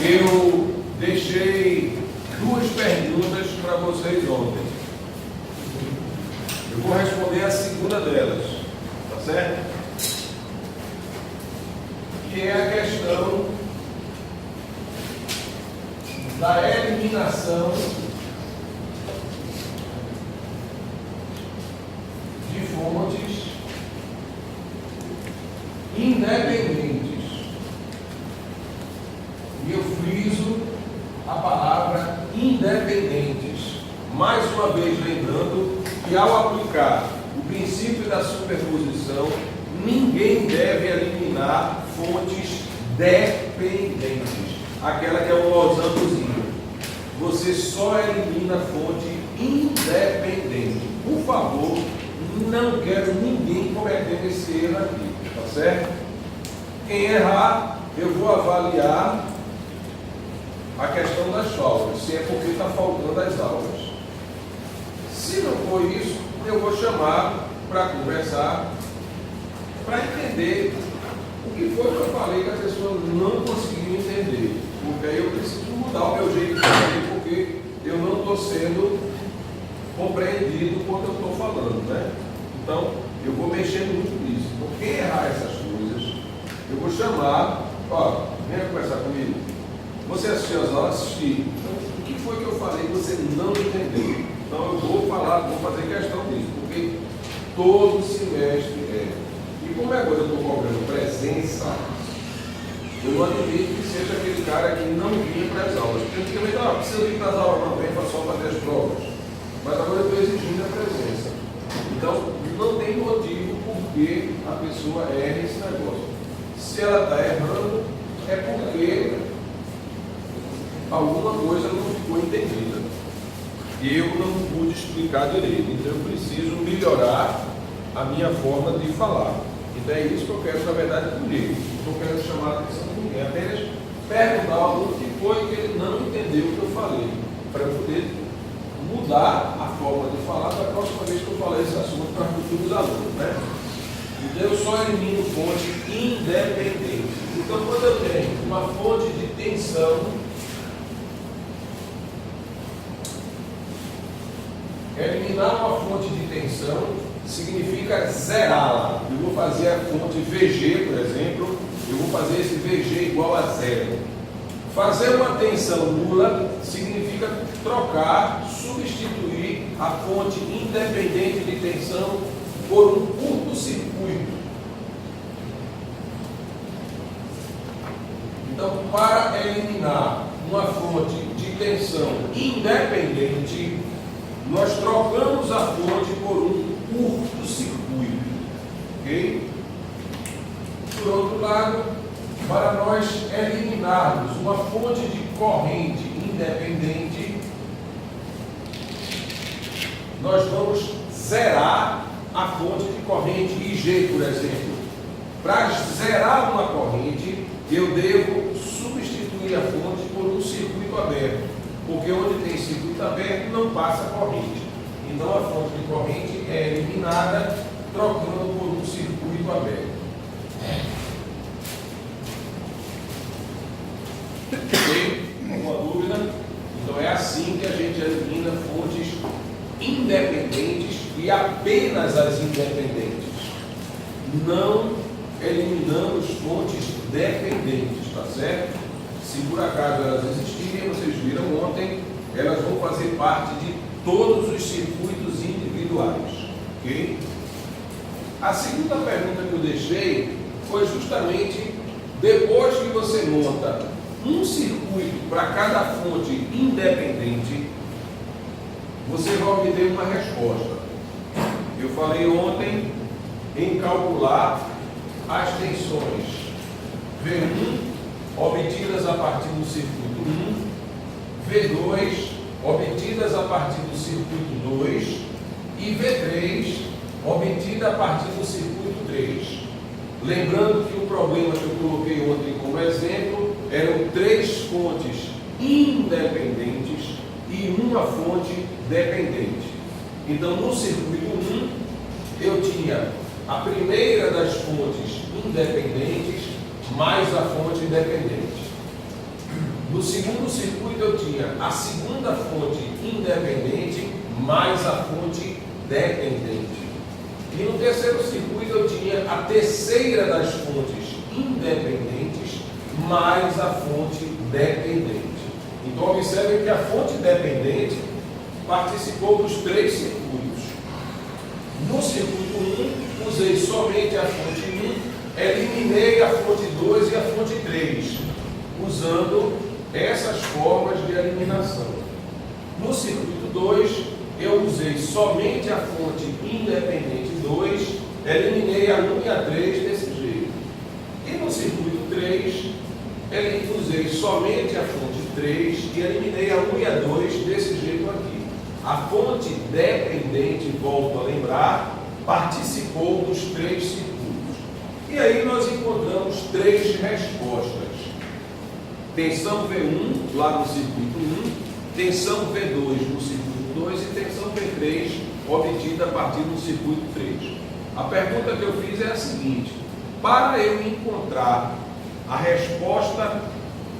Eu deixei duas perguntas para vocês ontem. Eu vou responder a segunda delas, tá certo? Que é a questão da eliminação de fontes independentes. E eu friso a palavra independentes. Mais uma vez lembrando que ao aplicar o princípio da superposição, ninguém deve eliminar fontes dependentes. Aquela que é um losangozinho. Você só elimina fonte independente. Por favor, não quero ninguém cometendo esse erro aqui, tá certo? Quem errar, eu vou avaliar a questão das faltas, se é porque está faltando as aulas. Se não for isso, eu vou chamar para conversar, para entender o que foi que eu falei que a pessoa não conseguiu entender. Porque aí eu preciso mudar o meu jeito de fazer, porque eu não estou sendo compreendido quando eu estou falando, né? Então, eu vou mexer muito nisso. Então, quem errar essas coisas, eu vou chamar, ó, venha conversar comigo. Você assistiu às aulas? Assisti. Então, o que foi que eu falei que você não entendeu? Então, eu vou falar, vou fazer questão disso, porque todo semestre é. E como agora eu estou cobrando presença, eu não admito que seja aquele cara que não vinha para as aulas. Porque antigamente, precisa vir para as aulas, não vem para só fazer as provas. Mas agora eu estou exigindo a presença. Então, não tem motivo por que a pessoa erre esse negócio. Se ela está errando, é porque alguma coisa não ficou entendida. Eu não pude explicar direito. Então, eu preciso melhorar a minha forma de falar. Então, é isso que eu quero, na verdade, comigo. Não quero chamar a atenção de ninguém. Apenas perguntar ao aluno o que foi que ele não entendeu o que eu falei, para eu poder mudar a forma de falar da próxima vez que eu falar esse assunto para futuros alunos, né? Então eu só elimino fonte independente. Então quando eu tenho uma fonte de tensão, eliminar uma fonte de tensão significa zerá-la. Eu vou fazer a fonte VG, por exemplo, eu vou fazer esse VG igual a zero. Fazer uma tensão nula significa trocar, substituir a fonte independente de tensão por um curto-circuito. Então, para eliminar uma fonte de tensão independente, nós trocamos a fonte por um curto-circuito. Ok? Por outro lado, para nós eliminarmos uma fonte de corrente independente, nós vamos zerar a fonte de corrente IG, por exemplo. Para zerar uma corrente, eu devo substituir a fonte por um circuito aberto, porque onde tem circuito aberto não passa corrente. Então a fonte de corrente é eliminada trocando por um circuito aberto. Ok? Alguma dúvida? Então é assim que a gente elimina fontes independentes e apenas as independentes. Não eliminamos fontes dependentes, tá certo? Se por acaso elas existirem, vocês viram ontem, elas vão fazer parte de todos os circuitos individuais. Ok? A segunda pergunta que eu deixei foi justamente depois que você monta um circuito para cada fonte independente, você vai obter uma resposta. Eu falei ontem em calcular as tensões V1 obtidas a partir do circuito 1, V2 obtidas a partir do circuito 2 e V3 obtida a partir do circuito 3. Lembrando que o problema que eu coloquei ontem como exemplo eram 3 fontes independentes e uma fonte dependente. Então, no circuito 1, eu tinha a primeira das fontes independentes mais a fonte dependente. No segundo circuito eu tinha a segunda fonte independente mais a fonte dependente. E no terceiro circuito eu tinha a terceira das fontes independentes mais a fonte dependente. Então observe que a fonte dependente participou dos três circuitos. No circuito 1, usei somente a fonte 1, eliminei a fonte 2 e a fonte 3, usando essas formas de eliminação. No circuito 2, eu usei somente a fonte independente 2, eliminei a 1 e a 3 desse jeito. E no circuito 3, usei somente a fonte 3 e eliminei a 1 e a 2 desse jeito aqui. A fonte dependente, volto a lembrar, participou dos três circuitos. E aí nós encontramos três respostas. Tensão V1 lá no circuito 1, tensão V2 no circuito 2 e tensão V3 obtida a partir do circuito 3. A pergunta que eu fiz é a seguinte: para eu encontrar a resposta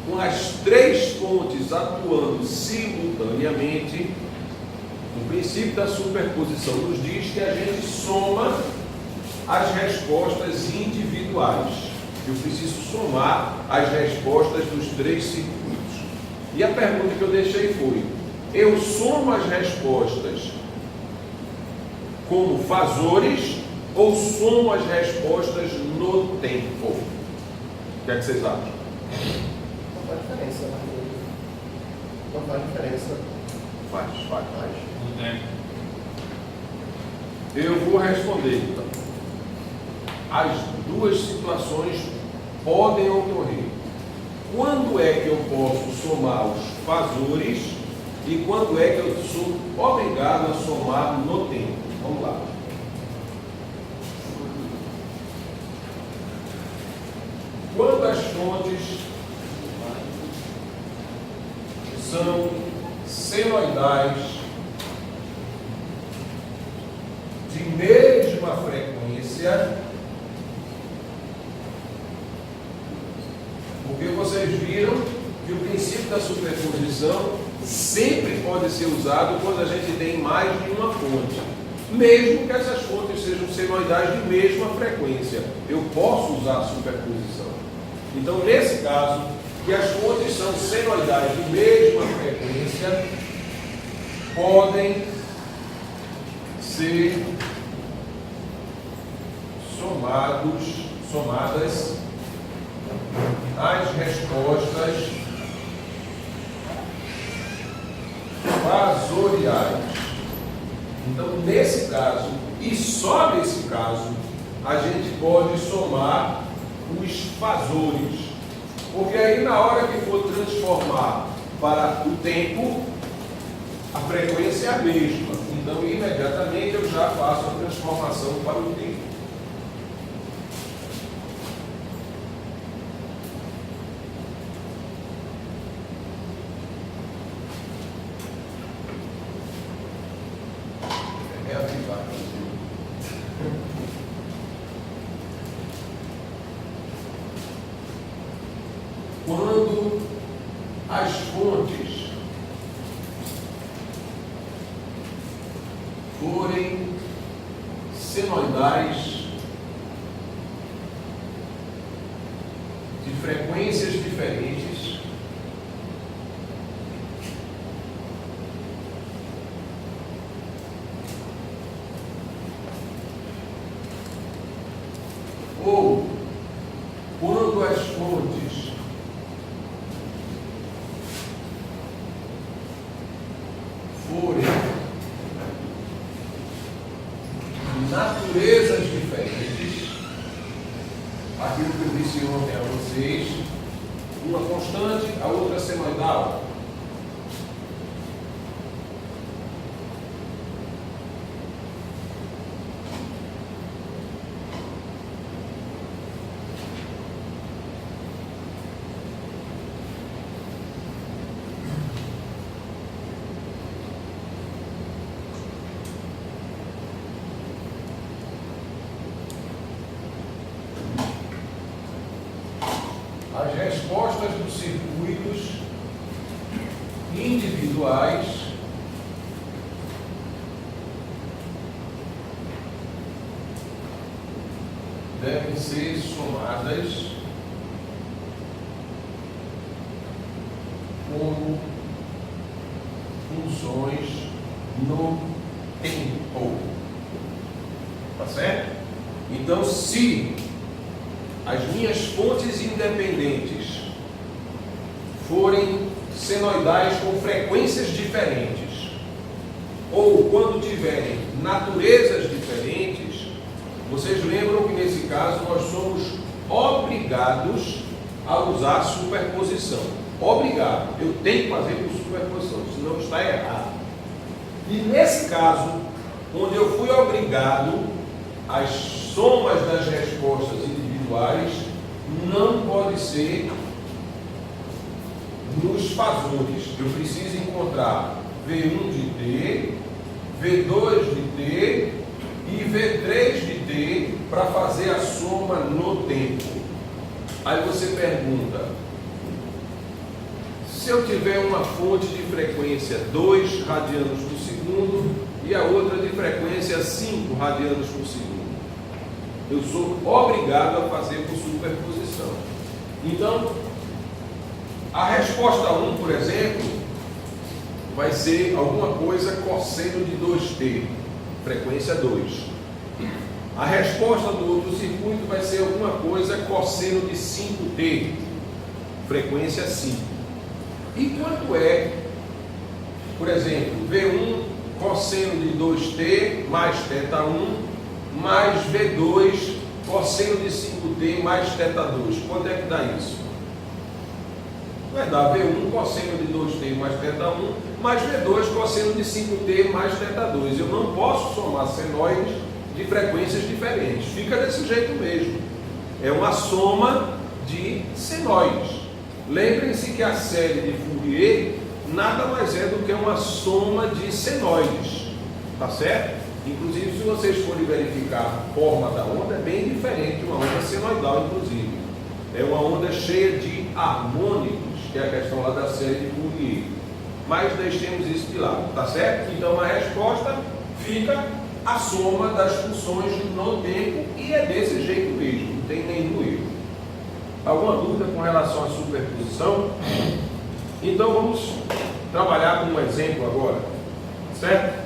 com as três fontes atuando simultaneamente, o princípio da superposição nos diz que a gente soma as respostas individuais. Eu preciso somar as respostas dos três circuitos. E a pergunta que eu deixei foi: eu somo as respostas como fazores ou somo as respostas no tempo? O que é que vocês acham? Não faz diferença, né? Não faz diferença. Faz. No tempo. Eu vou responder então. As duas situações podem ocorrer. Quando é que eu posso somar os fazores e quando é que eu sou obrigado a somar no tempo? Vamos lá. Quando as fontes são senoidais de mesma frequência, porque vocês viram que o princípio da superposição sempre pode ser usado quando a gente tem mais de uma fonte, mesmo que essas fontes sejam senoidais de mesma frequência. Eu posso usar a superposição. Então, nesse caso, que as fontes são senoidais de mesma frequência, podem ser somadas as respostas fasoriais. Então, nesse caso, e só nesse caso, a gente pode somar os fazores. Porque aí, na hora que for transformar para o tempo, a frequência é a mesma. Então, imediatamente eu já faço a transformação para o tempo. Quando as fontes forem senoidais de frequências diferentes, ou quando as fontes forem naturezas diferentes, aquilo que eu disse ontem a vocês, uma constante, a outra senoidal. respostas dos circuitos individuais devem ser somadas como funções no tempo. Tá certo? Então, se as minhas fontes independentes forem senoidais com frequências diferentes, ou quando tiverem naturezas diferentes, vocês lembram que nesse caso nós somos obrigados a usar superposição. Obrigado, eu tenho que fazer por superposição, senão está errado. E nesse caso, onde eu fui obrigado, as somas das respostas individuais não pode ser nos fasores. Eu preciso encontrar V1 de T, V2 de T e V3 de T para fazer a soma no tempo. Aí você pergunta, se eu tiver uma fonte de frequência 2 radianos por segundo e a outra de frequência 5 radianos por segundo, eu sou obrigado a fazer por superposição. Então, a resposta 1, por exemplo, vai ser alguma coisa cosseno de 2T, frequência 2. A resposta do outro circuito vai ser alguma coisa cosseno de 5T, frequência 5. E quanto é, por exemplo, V1 cosseno de 2T mais θ1 mais V2 cosseno de 5T mais θ2? Quanto é que dá isso? Vai dar V1 cosseno de 2T mais θ1 mais V2 cosseno de 5T mais θ2. Eu não posso somar senoides de frequências diferentes. Fica desse jeito mesmo. É uma soma de senoides. Lembrem-se que a série de Fourier nada mais é do que uma soma de senoides. Tá certo? Inclusive, se vocês forem verificar a forma da onda, é bem diferente de uma onda senoidal, inclusive. É uma onda cheia de harmônicos, que é a questão lá da série de Fourier. Mas deixemos isso de lado, tá certo? Então a resposta fica a soma das funções no tempo e é desse jeito mesmo, não tem nenhum erro. Alguma dúvida com relação à superposição? Então vamos trabalhar com um exemplo agora, certo?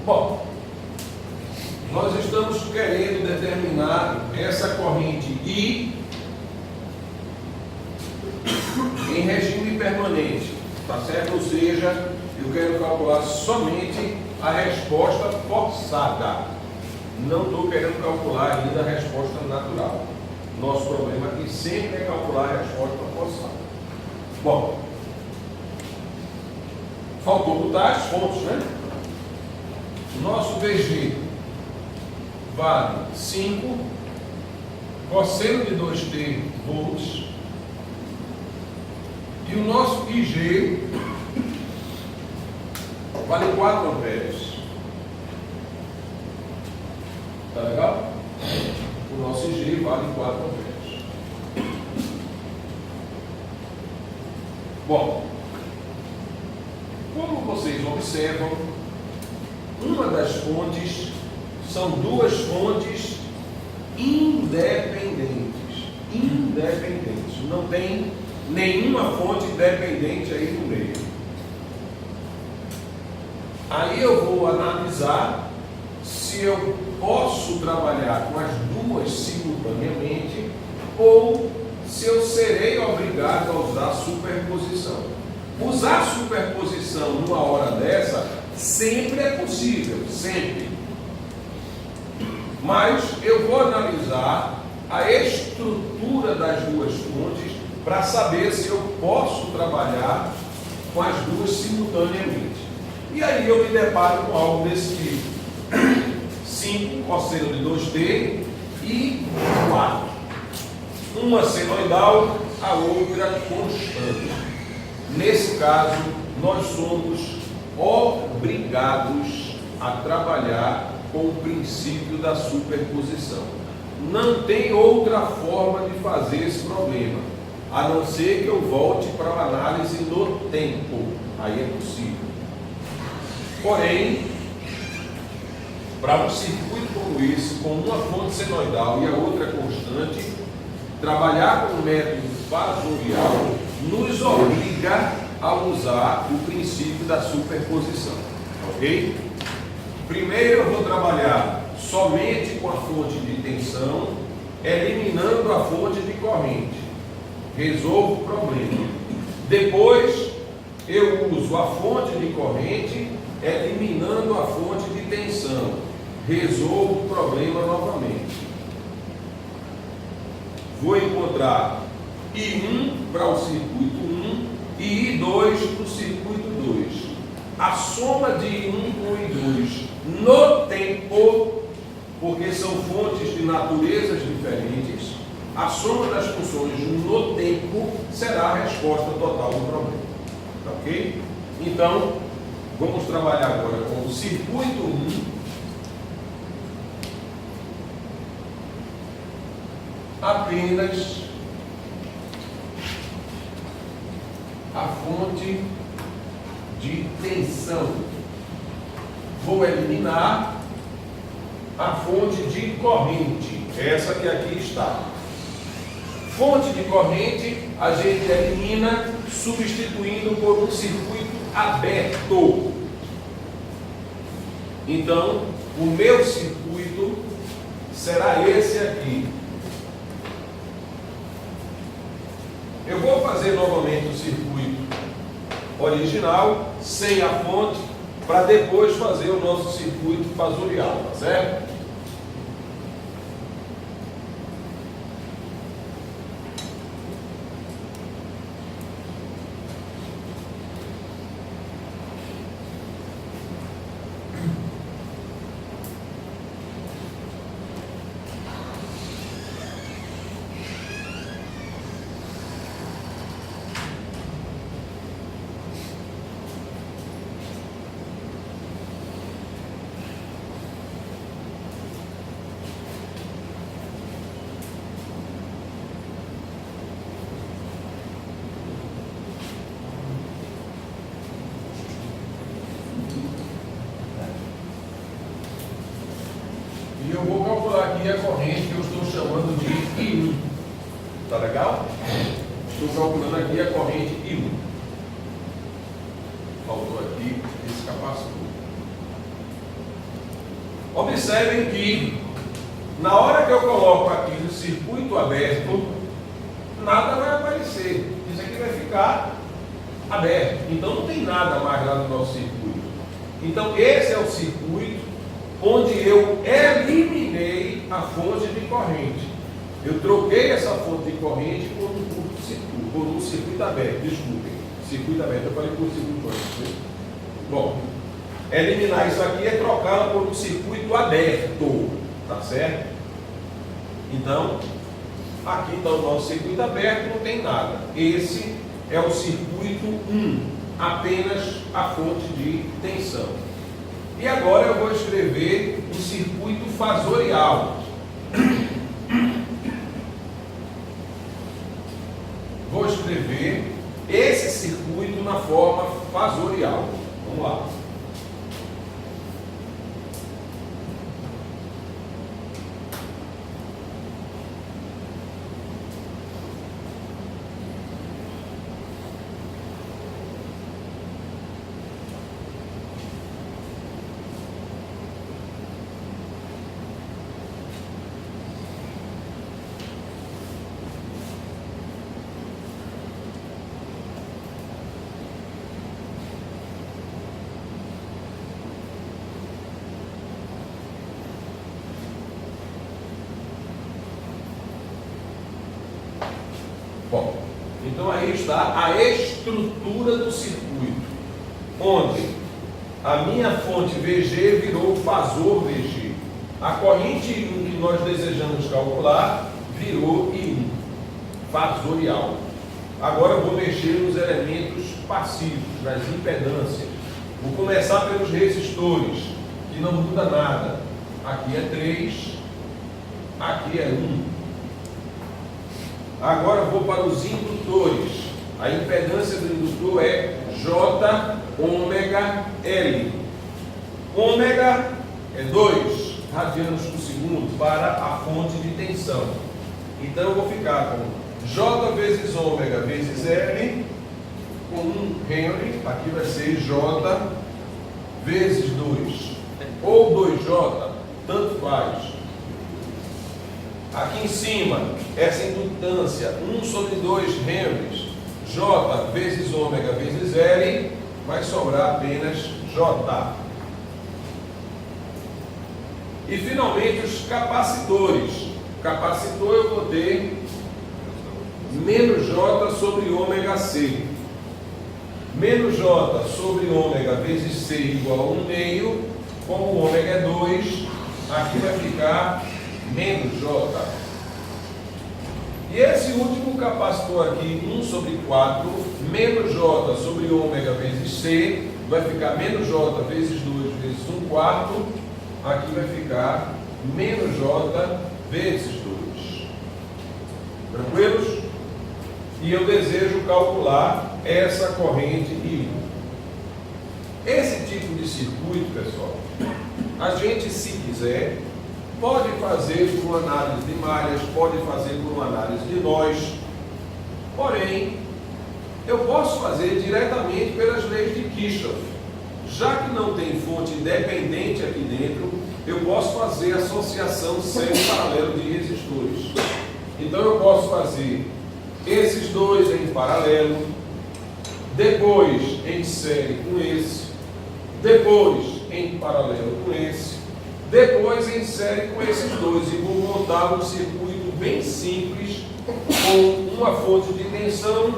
Bom, nós estamos querendo determinar essa corrente I em regime permanente, tá certo? Ou seja, eu quero calcular somente a resposta forçada. Não estou querendo calcular ainda a resposta natural. Nosso problema aqui sempre é calcular a resposta forçada. Bom, faltou botar as fontes, né? Nosso VG vale 5, cosseno de 2t volts, e o nosso IG vale 4 amperes. Tá legal? O nosso IG vale 4 amperes. Bom, como vocês observam, uma das fontes são duas fontes independentes. Não tem nenhuma fonte dependente aí no meio. Aí eu vou analisar se eu posso trabalhar com as duas simultaneamente ou se eu serei obrigado a usar superposição. Usar superposição numa hora dessa sempre é possível, sempre. Mas eu vou analisar a estrutura das duas fontes para saber se eu posso trabalhar com as duas simultaneamente. E aí eu me deparo com algo desse tipo. 5 cosseno de 2t e 4. Uma senoidal, a outra constante. Nesse caso, nós somos obrigados a trabalhar com o princípio da superposição. Não tem outra forma de fazer esse problema, a não ser que eu volte para a análise no tempo. Aí é possível. Porém, para um circuito como esse, com uma fonte senoidal e a outra constante, trabalhar com o método fasorial nos obriga a usar o princípio da superposição. Ok? Primeiro eu vou trabalhar somente com a fonte de tensão, eliminando a fonte de corrente. Resolvo o problema. Depois eu uso a fonte de corrente, eliminando a fonte de tensão. Resolvo o problema novamente. Vou encontrar I1 para o circuito 1 e I2 para o circuito 2. A soma de I1 com I2 no tempo, porque são fontes de naturezas diferentes, a soma das funções no tempo será a resposta total do problema. Ok? Então, vamos trabalhar agora com o circuito 1. Apenas a fonte de tensão. Vou eliminar a fonte de corrente, essa que aqui está. Fonte de corrente a gente elimina substituindo por um circuito aberto. Então, o meu circuito será esse aqui. Eu vou fazer novamente o circuito original, sem a fonte, para depois fazer o nosso circuito fasorial, tá certo? E eu vou calcular aqui a corrente que eu estou chamando de I1. Tá legal? Estou calculando aqui a corrente I1. Faltou aqui esse capacitor. Observem que na hora que eu coloco aqui no circuito aberto, nada vai aparecer. Isso aqui vai ficar aberto. Então não tem nada mais lá no nosso circuito. Então, esse é o circuito onde eu eliminei a fonte de corrente. Eu troquei essa fonte de corrente por um curto-circuito, por um circuito aberto. Desculpem, circuito aberto, eu falei por circuito antes. Bom, eliminar isso aqui é trocá-la por um circuito aberto, tá certo? Então, aqui está o nosso circuito aberto, não tem nada. Esse é o circuito 1, apenas a fonte de tensão. E agora eu vou escrever o circuito fasorial. Vou escrever esse circuito na forma fasorial. Vamos lá. Bom, então aí está a estrutura do circuito, onde a minha fonte VG virou fasor VG. A corrente I1 que nós desejamos calcular virou I1, fasorial. Agora eu vou mexer nos elementos passivos, nas impedâncias. Vou começar pelos resistores, que não muda nada. Aqui é 3, aqui é 1. Agora eu vou para os indutores. A impedância do indutor é J ômega L. Ômega é 2 radianos por segundo para a fonte de tensão. Então eu vou ficar com J vezes ômega vezes L, com 1 Henry, aqui vai ser J vezes 2, ou 2J, tanto faz. Aqui em cima, essa indutância, 1 sobre 2 Henrys, J vezes ômega vezes L, vai sobrar apenas J. E finalmente os capacitores. Capacitor eu vou ter menos J sobre ômega C. Menos J sobre ômega vezes C igual a 1 meio, como o ômega é 2, aqui vai ficar menos J. E esse último capacitor aqui, 1 sobre 4, menos J sobre ômega vezes C, vai ficar menos J vezes 2 vezes 1 quarto, aqui vai ficar menos J vezes 2. Tranquilos? E eu desejo calcular essa corrente I. Esse tipo de circuito, pessoal, a gente, se quiser, pode fazer por uma análise de malhas, pode fazer por uma análise de nós. Porém, eu posso fazer diretamente pelas leis de Kirchhoff. Já que não tem fonte independente aqui dentro, eu posso fazer associação série paralelo de resistores. Então eu posso fazer esses dois em paralelo, depois em série com esse, depois em paralelo com esse, depois em série com esses dois, e vou montar um circuito bem simples com uma fonte de tensão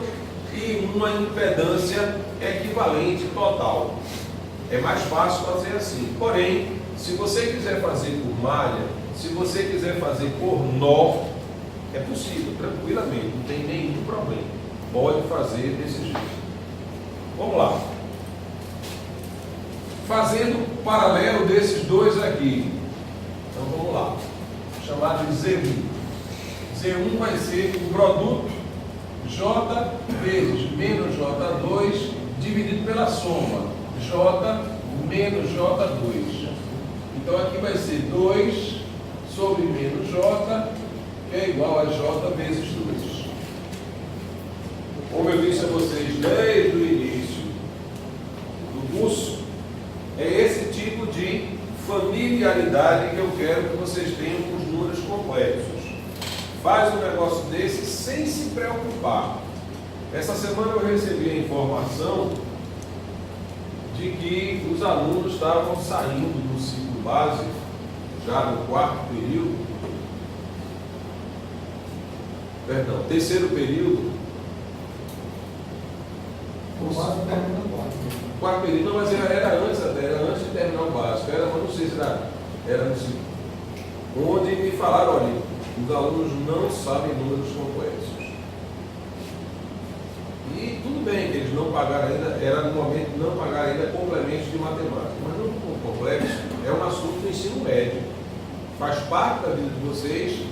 e uma impedância equivalente total. É mais fácil fazer assim. Porém, se você quiser fazer por malha, se você quiser fazer por nó, é possível, tranquilamente, não tem nenhum problema. Pode fazer desse jeito. Vamos lá. Fazendo paralelo desses dois aqui. Então vamos lá. Chamado de Z1. Z1 vai ser o produto J vezes menos J2 dividido pela soma J menos J2. Então aqui vai ser 2 sobre menos J, que é igual a J vezes 2. Como eu disse a vocês desde o início do curso, é esse tipo de familiaridade que eu quero que vocês tenham com os números complexos. Faz um negócio desse sem se preocupar. Essa semana eu recebi a informação de que os alunos estavam saindo do ciclo básico, já no terceiro período. O básico termina no Quarto período, não, mas era antes de terminar o básico, mas não sei se era no segundo. Onde me falaram, olha, os alunos não sabem números complexos. E tudo bem que eles não pagaram ainda, era no momento não pagar ainda complementos de matemática, mas número complexo é um assunto do ensino médio. Faz parte da vida de vocês,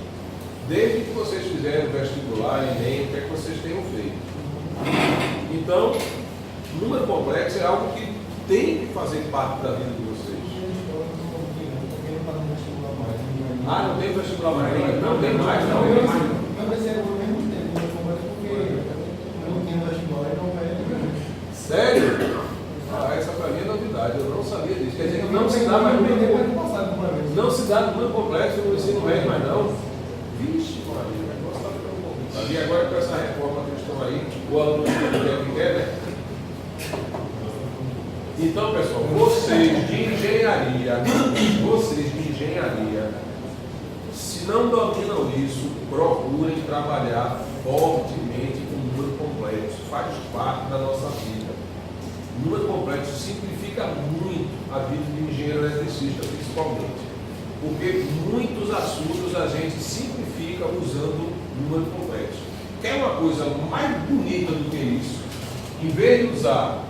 desde que vocês fizerem o vestibular, Enem, o que é que vocês tenham feito. Então, número complexo é algo que tem que fazer parte da vida de vocês. Ah, não tem vestibular mais? Não tem mais, não. Eu pensei ao mesmo tempo, porque não tinha vestibular e não vai. Sério? Ah, essa para mim é novidade, eu não sabia disso. Quer dizer que não se dá mais não se dá número complexo no ensino médio, mas não. Vixe, Maria, o negócio está ficando complicado. E agora com essa reforma que eles estão aí, o aluno que quer, né? Então, pessoal, vocês de engenharia, se não dominam isso, procurem trabalhar fortemente com número complexo. Faz parte da nossa vida. O número complexo simplifica muito a vida de um engenheiro eletricista, principalmente. Porque muitos assuntos a gente simplifica usando número complexo. Quer uma coisa mais bonita do que isso? Em vez de usar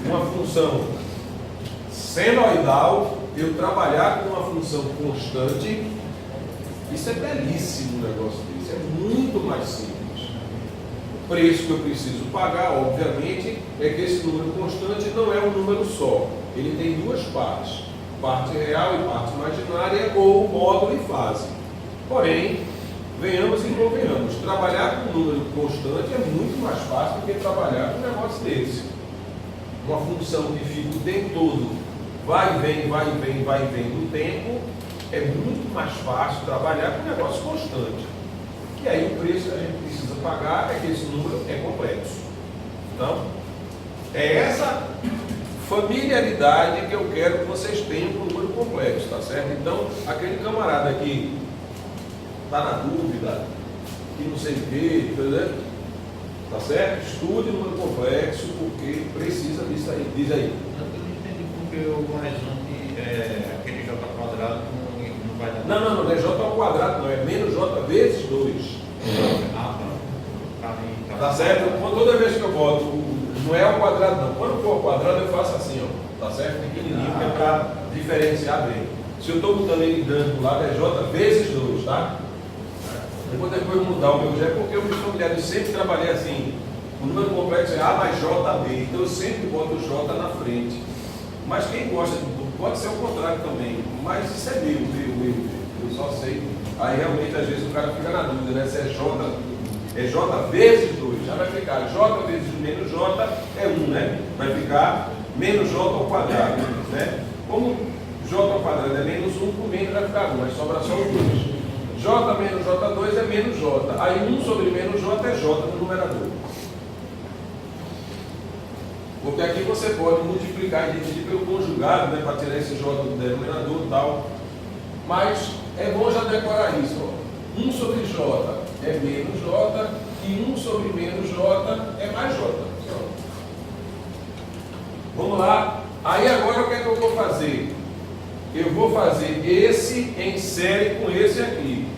uma função senoidal, eu trabalhar com uma função constante, isso é belíssimo um negócio desse, é muito mais simples. O preço que eu preciso pagar, obviamente, é que esse número constante não é um número só, ele tem duas partes, parte real e parte imaginária, ou módulo e fase. Porém, venhamos e convenhamos, trabalhar com um número constante é muito mais fácil do que trabalhar com um negócio desse. Uma função que fica o tempo todo, vai e vem do tempo, é muito mais fácil trabalhar com um negócio constante. E aí o preço que a gente precisa pagar é que esse número é complexo. Então, é essa familiaridade que eu quero que vocês tenham com o número complexo, tá certo? Então, aquele camarada que está na dúvida, que não sei o quê, tá certo? Estude o número complexo, porque precisa disso aí. Diz aí. Eu não entendi porque o horizonte, aquele J quadrado não vai dar. Não, não é J ao quadrado, não, é menos J vezes 2. Ah, Tá certo? Toda vez que eu boto, não é ao quadrado não. Quando for ao quadrado eu faço assim, ó. Tá certo? Pequenininho, que é para diferenciar bem. Se eu estou botando ele grande do lado, é J vezes 2, tá? Eu vou depois mudar o meu G, porque eu me familiarizei, sempre trabalhei assim. O número complexo é A mais JB, então eu sempre boto o J na frente. Mas quem gosta, pode ser o contrário também, mas isso é eu só sei. Aí realmente às vezes o cara fica na dúvida, né? Se é J vezes 2, já vai ficar J vezes menos J é 1, né? Vai ficar menos J ao quadrado, né? Como J ao quadrado é menos 1, por menos vai ficar 1, mas sobra só o 2. J menos J2 é menos J. Aí 1 sobre menos J é J no numerador. Porque aqui você pode multiplicar e dividir pelo conjugado, né, para tirar esse J do denominador e tal. Mas é bom já decorar isso. Ó. 1 sobre J é menos J e 1 sobre menos J é mais J. Vamos lá. Aí agora o que é que eu vou fazer? Eu vou fazer esse em série com esse aqui.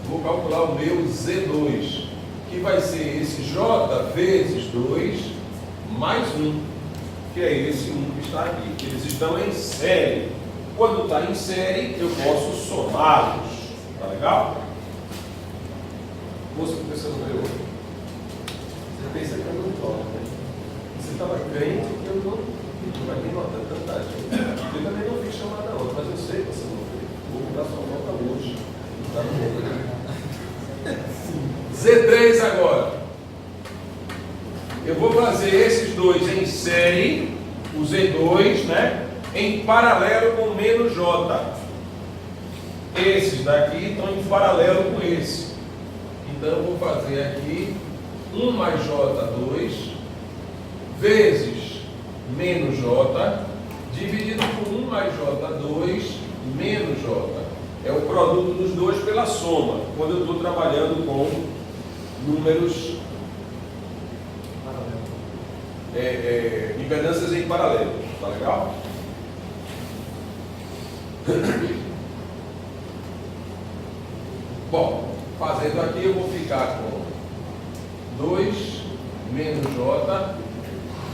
Vou calcular o meu Z2, que vai ser esse J vezes 2 mais 1, que é esse 1 que está aqui. Eles estão em série. Quando está em série, eu posso somá-los. Tá legal? Moça, professor, não eu. Você pensa que eu não toco, né? Você estava crente que eu não vai ter nota tanta gente. Eu também não fiz chamada outra, mas eu sei que você não fez. Vou mudar sua nota hoje. Tá bom? Z3 agora. Eu vou fazer esses dois em série, o Z2, né? Em paralelo com menos J. Esses daqui estão em paralelo com esse. Então eu vou fazer aqui 1 mais J2 vezes menos J dividido por 1 mais J2 menos J. É o produto dos dois pela soma, quando eu estou trabalhando com números, impedâncias em paralelo. Tá legal? Bom, fazendo aqui eu vou ficar com 2 menos J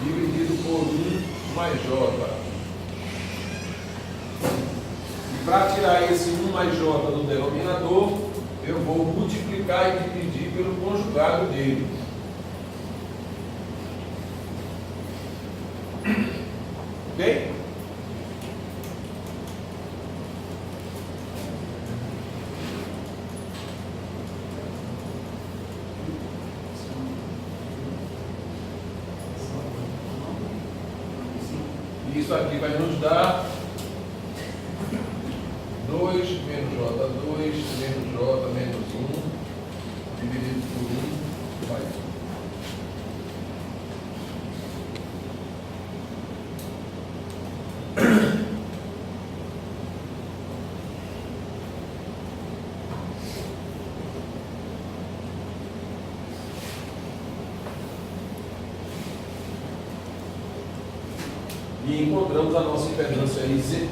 dividido por 1 mais J. E para tirar esse 1 mais J do denominador, eu vou multiplicar e dividir pelo conjugado dele. Ok? Isso aqui vai nos dar 2 menos J2 menos J menos 1 dividido por 1 mais 1. E encontramos a nossa impedância aí Z3.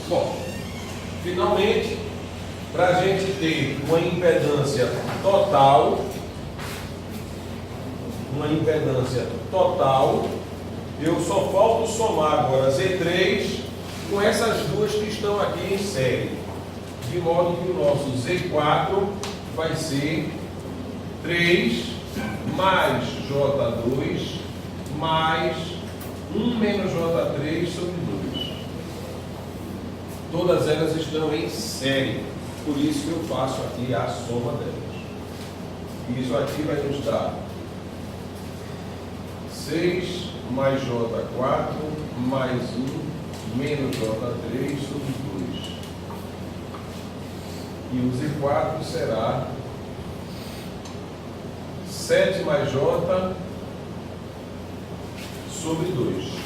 Bom, finalmente, para a gente ter uma impedância total, eu só falto somar agora Z3 com essas duas que estão aqui em série, de modo que o nosso Z4 vai ser 3 mais J2 mais 1 menos J3 sobre 2. Todas elas estão em série, por isso que eu faço aqui a soma delas. E isso aqui vai nos dar 6 mais J4 mais 1 menos J3 sobre 2. E o Z4 será 7 mais J sobre 2.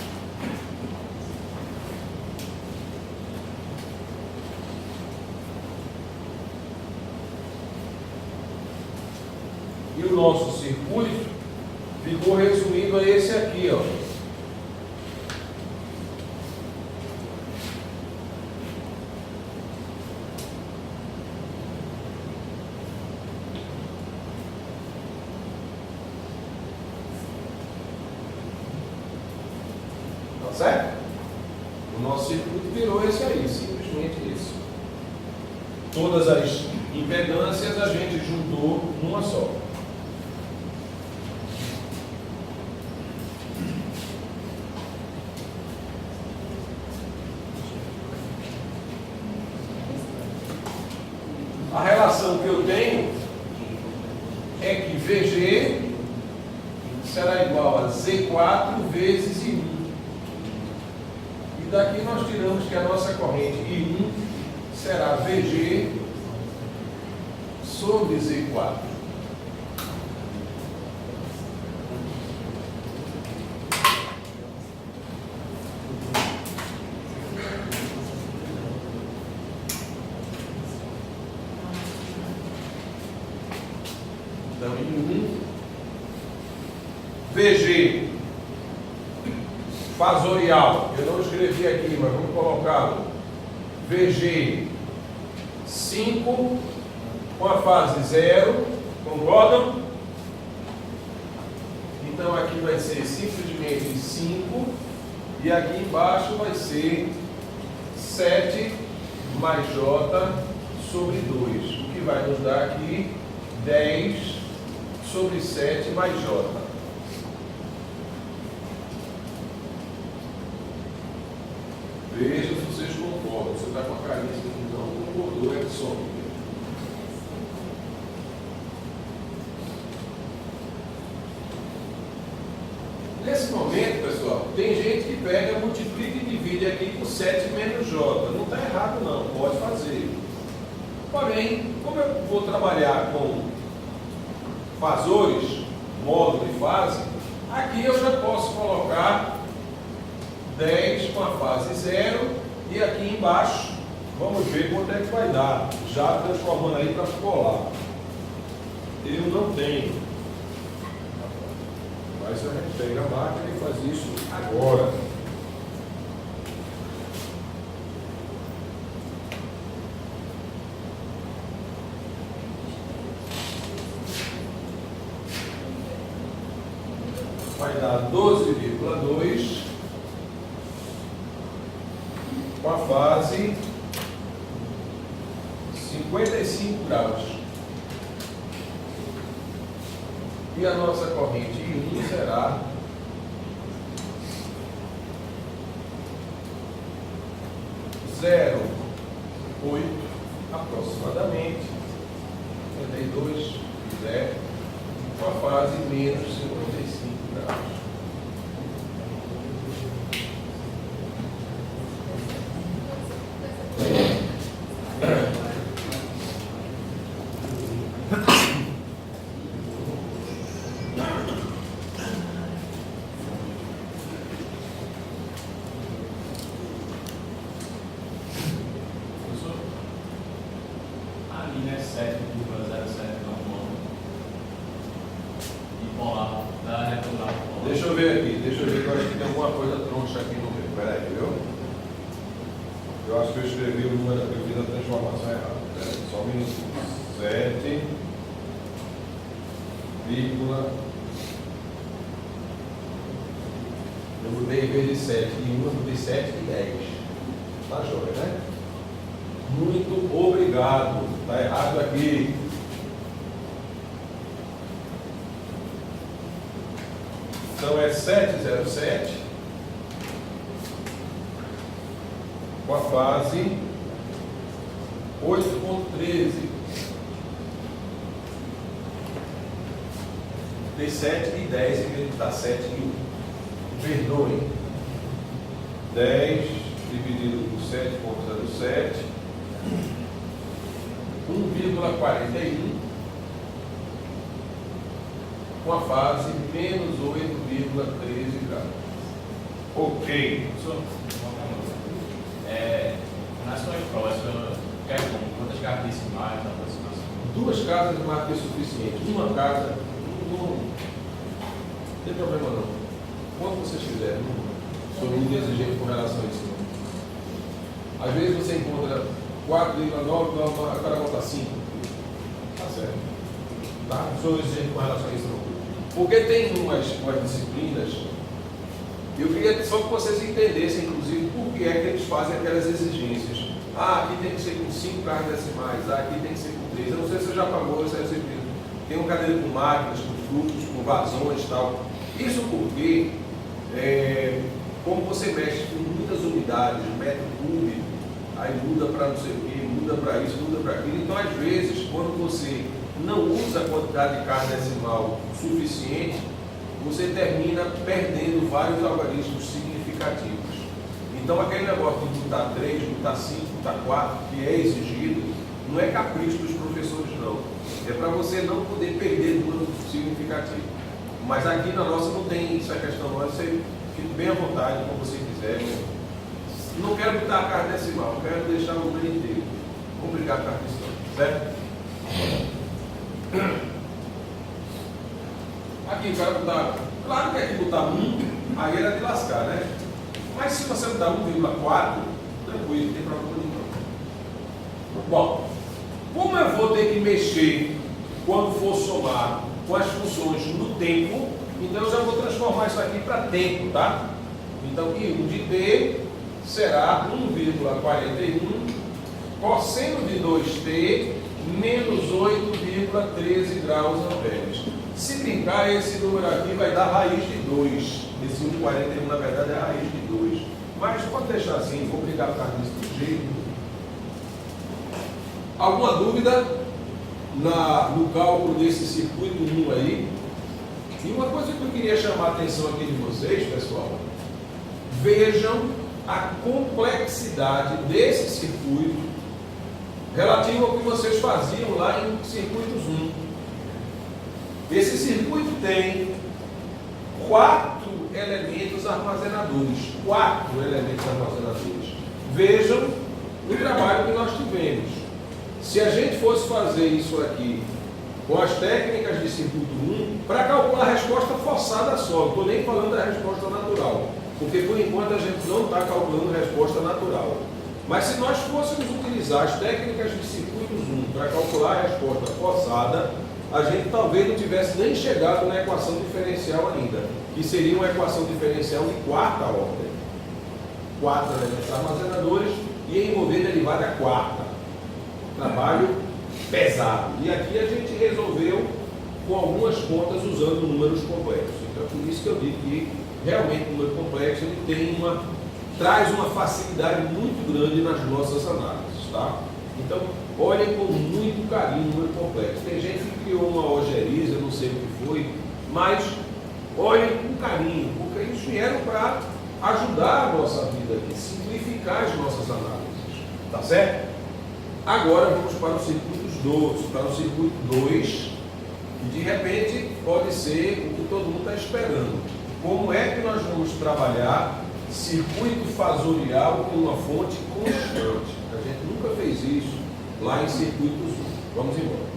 E o nosso circuito ficou resumido a esse aqui, ó. Tá certo? O nosso circuito virou esse aí, simplesmente esse. Todas as impedâncias a gente juntou numa só. A relação que eu tenho é que VG será igual a Z4 vezes I1. E daqui nós tiramos que a nossa corrente I1 será VG sobre Z4. Então, I1, VG fasorial, eu não escrevi aqui, mas vamos colocá-lo. VG 5 com a fase 0, concordam? Então aqui vai ser simplesmente 5 e aqui embaixo vai ser 7 mais J sobre 2, o que vai nos dar aqui 10 sobre 7 mais J. Veja se vocês concordam. Você está com a carinha que não concordou, é só. Nesse momento, pessoal, tem gente que pega, multiplica e divide aqui por 7 menos J. Não está errado não, pode fazer. Porém, como eu vou trabalhar com fasores, módulo e fase, aqui eu já posso colocar 10 com a fase 0 e aqui embaixo, vamos ver quanto é que vai dar, já transformando aí para colar. Eu não tenho, mas a gente pega a máquina e faz isso agora. Vai dar 12,2 com a fase 55 graus. E a nossa corrente I1 será 0,8 aproximadamente 52, com a fase menos 55 graus. Ali, né? 7,07 não. E polar, da retornar. Deixa eu ver aqui, deixa eu ver que eu acho que tem alguma coisa troncha aqui no meio. Peraí, viu? Eu acho que eu escrevi o número, eu fiz a transformação errada. Peraí, só um minuto. 7, vírgula. Eu mudei em vez de 7 e 1, eu mudei 7 e 10. Tá joia, né? Muito obrigado. Está errado aqui. Então é 707 com a fase 8,13. Tem 7 e 10 em vez de dar 7 e 1. Perdoem. 10 dividido por 7,07. 1,41 com a fase menos 8,13 graus. Ok. Professor, na sua prova, o senhor quer quantas cartas decimais da aproximação? 2 casas de marca é suficiente. Uma casa, não tem problema não. Quanto vocês quiserem, não sou muito exigente com relação a isso. Não. Às vezes você encontra 4,9, agora volta 5. Tá certo. Tá? Não sou exigente com relação a isso não. Porque tem umas disciplinas, eu queria só que vocês entendessem, inclusive, por que é que eles fazem aquelas exigências. Ah, aqui tem que ser com 5 cargas decimais, aqui tem que ser com 3. Eu não sei se você já pagou essa disciplina. Tem um cadeiro com máquinas, com fluxos, com vazões e tal. Isso porque, como você mexe com muitas unidades, metro cúbico, aí muda para não sei o que, muda para isso, muda para aquilo. Então, às vezes, quando você não usa a quantidade de carga decimal suficiente, você termina perdendo vários algarismos significativos. Então, aquele negócio de botar 3, botar 5, botar 4, que é exigido, não é capricho dos professores, não. É para você não poder perder número significativo. Mas aqui na nossa não tem essa questão, não. Você fica bem à vontade, como você quiser. Não quero botar a carga decimal, quero deixar o número inteiro. Vamos brigar com a questão, certo? Aqui, o cara botar. Claro que aqui botar 1, aí era de lascar, né? Mas se você botar 1,4, tranquilo, não tem problema nenhum. Bom, como eu vou ter que mexer quando for somar com as funções no tempo, então eu já vou transformar isso aqui para tempo, tá? Então, I1 de t será 1,41 cosseno de 2t menos 8,13 graus amperes. Se brincar, esse número aqui vai dar raiz de 2. Esse 1,41 na verdade é a raiz de 2. Mas pode deixar assim, vou brigar por causa disso do jeito. Alguma dúvida no cálculo desse circuito 1 aí? E uma coisa que eu queria chamar a atenção aqui de vocês, pessoal, vejam a complexidade desse circuito relativo ao que vocês faziam lá em circuitos 1. Esse circuito tem 4 elementos armazenadores. 4 elementos armazenadores. Vejam o trabalho que nós tivemos. Se a gente fosse fazer isso aqui com as técnicas de circuito 1, para calcular a resposta forçada só, não estou nem falando da resposta natural, porque por enquanto a gente não está calculando a resposta natural. Mas se nós fôssemos utilizar as técnicas de circuitos 1 para calcular a resposta forçada, a gente talvez não tivesse nem chegado na equação diferencial ainda, que seria uma equação diferencial de 4ª ordem. 4 elementos armazenadores e envolver derivada 4ª. Trabalho pesado. E aqui a gente resolveu com algumas contas usando números complexos. Então é por isso que eu digo que realmente o número complexo ele traz uma facilidade muito grande nas nossas análises, tá? Então, olhem com muito carinho o número complexo. Tem gente que criou uma ojeriza, eu não sei o que foi, mas olhem com carinho, porque eles vieram para ajudar a nossa vida aqui, simplificar as nossas análises, tá certo? Agora vamos para o circuito 2, que de repente pode ser o que todo mundo está esperando. Como é que nós vamos trabalhar circuito fasorial com uma fonte constante? A gente nunca fez isso lá em circuitos 1. Vamos embora.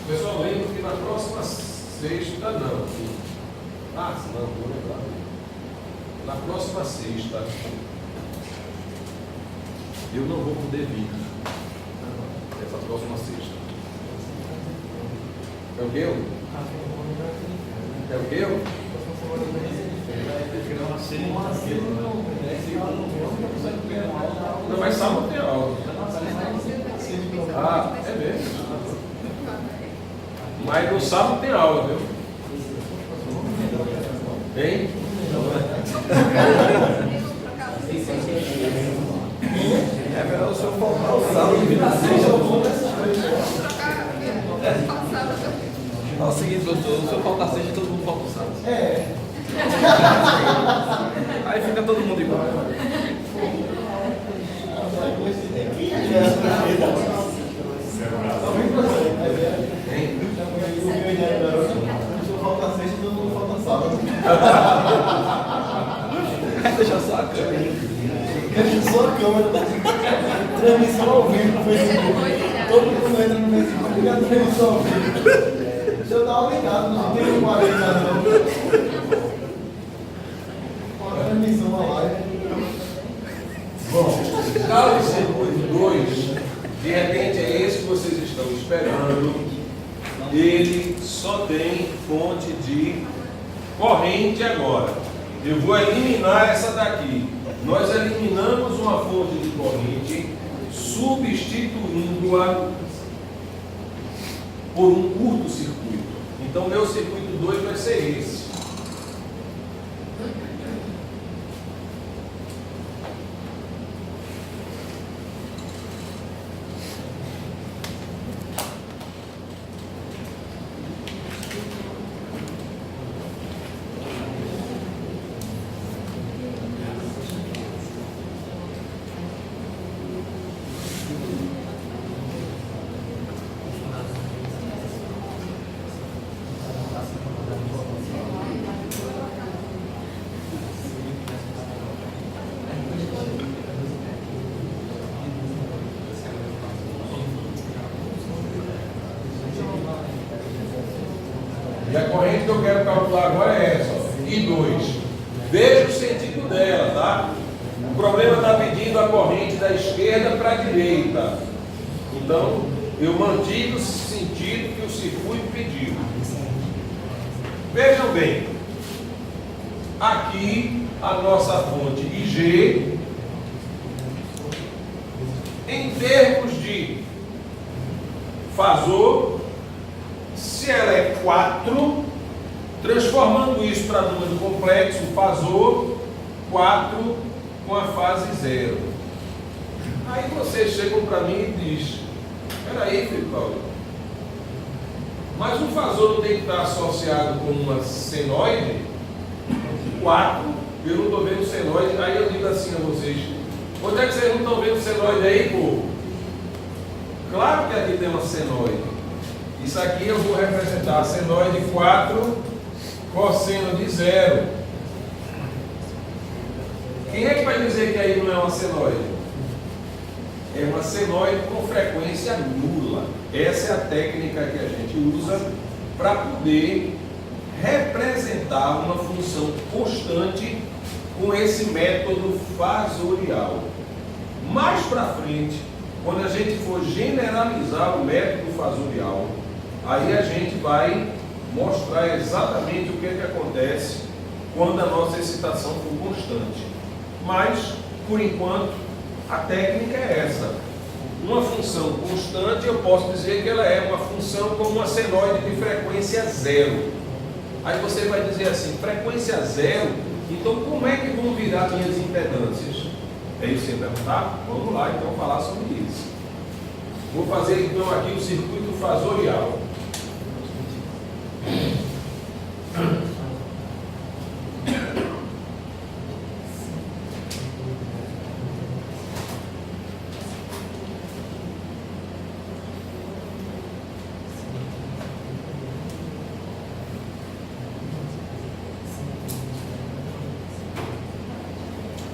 Pessoal, lembra que na próxima sexta, não. Não, vou lembrar. Na próxima sexta, eu não vou poder vir. Essa próxima sexta. É o quê? É o quê? Não, mas sábado tem aula. Ah, é mesmo. Mas no sábado tem aula, viu? Hein? É melhor o senhor faltar o sábado e na sexta eu vou nessa frente. É o seguinte, doutor, o senhor falta a sexta e todo mundo falta o sábado. É. Aí fica todo mundo igual. Deixa só a câmera. Deixa só a câmera. Transmissão ao vivo no Facebook. Todo mundo entra no Facebook e a transmissão ao vivo. Deixa eu dar uma ligada, não tem uma ligada não. Uma transmissão à live. Bom, caso circuito 2, de repente é esse que vocês estão esperando. Ele só tem fonte de corrente agora. Eu vou eliminar essa daqui. Nós eliminamos uma fonte de corrente, substituindo-a por um curto-circuito. Então, meu circuito 2 vai ser esse. E a corrente que eu quero calcular agora é essa, ó, I2. Veja o sentido dela, tá? O problema está pedindo a corrente da esquerda para a direita. Então, eu mantive o sentido que o circuito pediu. Vejam bem. Aqui, a nossa fonte IG, em termos de fasor, se ela é 4, transformando isso para número complexo, fasor 4 com a fase 0. Aí vocês chegam para mim e dizem, peraí, Felipe Paulo, mas o fasor não tem que estar associado com uma senoide? 4, eu não estou vendo senoide. Aí eu digo assim a vocês, onde é que vocês não estão vendo senoide aí, povo? Claro que aqui tem uma senoide. Isso aqui eu vou representar a senoide 4, cosseno de 0. Quem é que vai dizer que aí não é uma senoide? É uma senoide com frequência nula. Essa é a técnica que a gente usa para poder representar uma função constante com esse método fasorial. Mais para frente, quando a gente for generalizar o método fasorial, aí a gente vai mostrar exatamente o que é que acontece quando a nossa excitação for constante. Mas, por enquanto, a técnica é essa. Uma função constante, eu posso dizer que ela é uma função com uma senoide de frequência 0. Aí você vai dizer assim, frequência 0, então como é que vão virar minhas impedâncias? É isso que você perguntar? Vamos lá então falar sobre isso. Vou fazer então aqui o circuito fasorial.